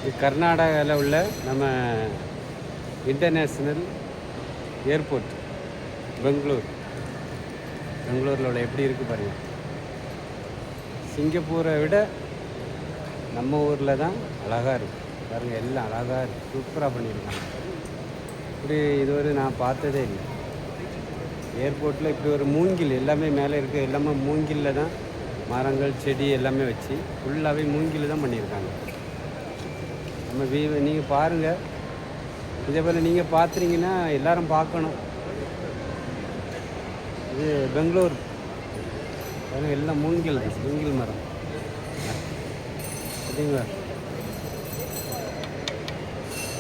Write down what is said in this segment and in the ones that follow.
இது கர்நாடகாவில் உள்ள நம்ம இன்டர்நேஷ்னல் ஏர்போர்ட் பெங்களூரில் உள்ள எப்படி இருக்குது பாருங்கள். சிங்கப்பூரை விட நம்ம ஊரில் தான் அழகாக இருக்குது பாருங்கள். எல்லாம் அழகாக இருக்குது, சூப்பராக பண்ணியிருக்காங்க. இப்படி இதுவரை நான் பார்த்ததே இல்லை. ஏர்போர்ட்டில் இப்படி ஒரு மூங்கில் எல்லாமே மேலே இருக்குது, எல்லாமே மூங்கிலில் தான் மரங்கள் செடி எல்லாமே வச்சு ஃபுல்லாகவே மூங்கில் தான் பண்ணியிருக்காங்க. நம்ம நீங்கள் பாருங்கள், இதே போல் நீங்கள் பார்த்துறீங்கன்னா எல்லோரும் பார்க்கணும். இது பெங்களூர் பாருங்கள், எல்லாம் மூங்கில் மரம் சரிங்களா.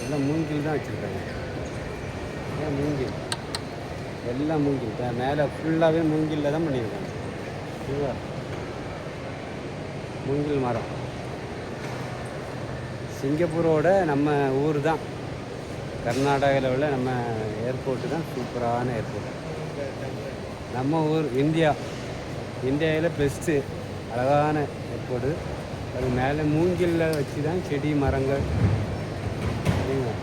எல்லாம் மூங்கில் தான் வச்சுருக்காங்க. எல்லாம் மூங்கில் தான், மேலே ஃபுல்லாகவே மூங்கிலில் தான் பண்ணியிருக்காங்க சரிங்களா. மூங்கில் மரம். சிங்கப்பூரோட நம்ம ஊர் தான் கர்நாடகாவில் உள்ள நம்ம ஏர்போர்ட்டு தான் சூப்பரான ஏர்போர்ட். நம்ம ஊர் இந்தியாவில் பெஸ்ட்டு அழகான ஏர்போர்ட்டு. அது மேலே மூங்கிலில் வச்சு தான் செடி மரங்கள் சரிங்களா.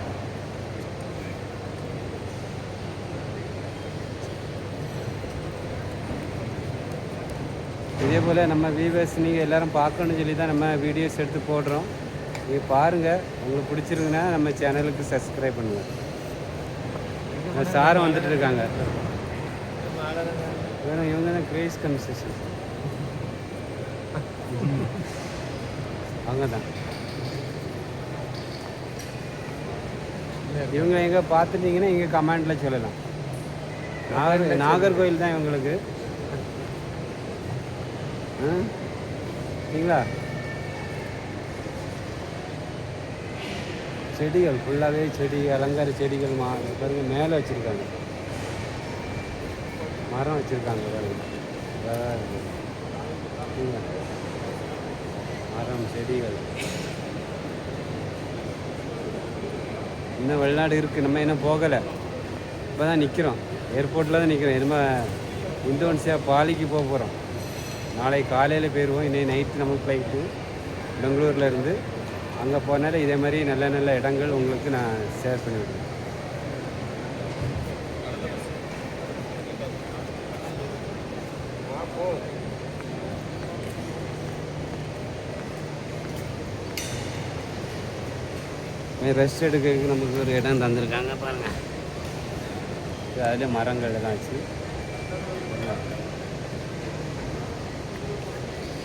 இதே போல் நம்ம வியூவர்ஸ் நீங்கள் எல்லோரும் பார்க்கணுன்னு சொல்லி தான் நம்ம வீடியோஸ் எடுத்து போடுறோம். நீங்கள் பாருங்கள், உங்களுக்கு பிடிச்சிருக்குன்னா நம்ம சேனலுக்கு சப்ஸ்கிரைப் பண்ணுங்கள். சாரும் வந்துட்டு இருக்காங்க. வேணும் இவங்க தான் கிரேஸ் கன்செஷன், அவங்க தான். இவங்க எங்கே பார்த்துட்டிங்கன்னா இங்கே கமெண்டில் சொல்லலாம். நாகர்கோவில் தான் இவங்களுக்கு சரிங்களா. செடிகள் ஃபுல்லாகவே செடி, அலங்கார செடிகள் பாருங்கள். மேலே வச்சுருக்காங்க, மரம் வச்சுருக்காங்க பாருங்கள். மரம் செடிகள். இன்னும் வெளிநாடு இருக்குது, நம்ம இன்னும் போகலை. இப்போ தான் நிற்கிறோம், ஏர்போர்ட்டில் தான் நிற்கிறோம். இனிமேல் இந்தோனேசியா பாலிக்கு போக போகிறோம். நாளைக்கு காலையில் போயிடுவோம். இன்னைக்கு நைட்டு நமக்கு ஃப்ளைட்டு பெங்களூரில் இருந்து. அங்கே போனால இதே மாதிரி நல்ல நல்ல இடங்கள் உங்களுக்கு நான் ஷேர் பண்ணிவிடுவேன். ரெஸ்ட் எடுக்கிறதுக்கு நமக்கு ஒரு இடம் தந்துருக்காங்க பாருங்கள். அதில் மரங்கள் எல்லாம் வச்சு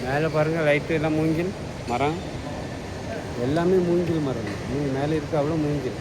மேலே பாருங்கள். லைட்டு எல்லாம் மூங்கில் மரம், எல்லாமே மூங்கில் மரம். மேலே இருக்க அவ்வளோ மூங்கில்.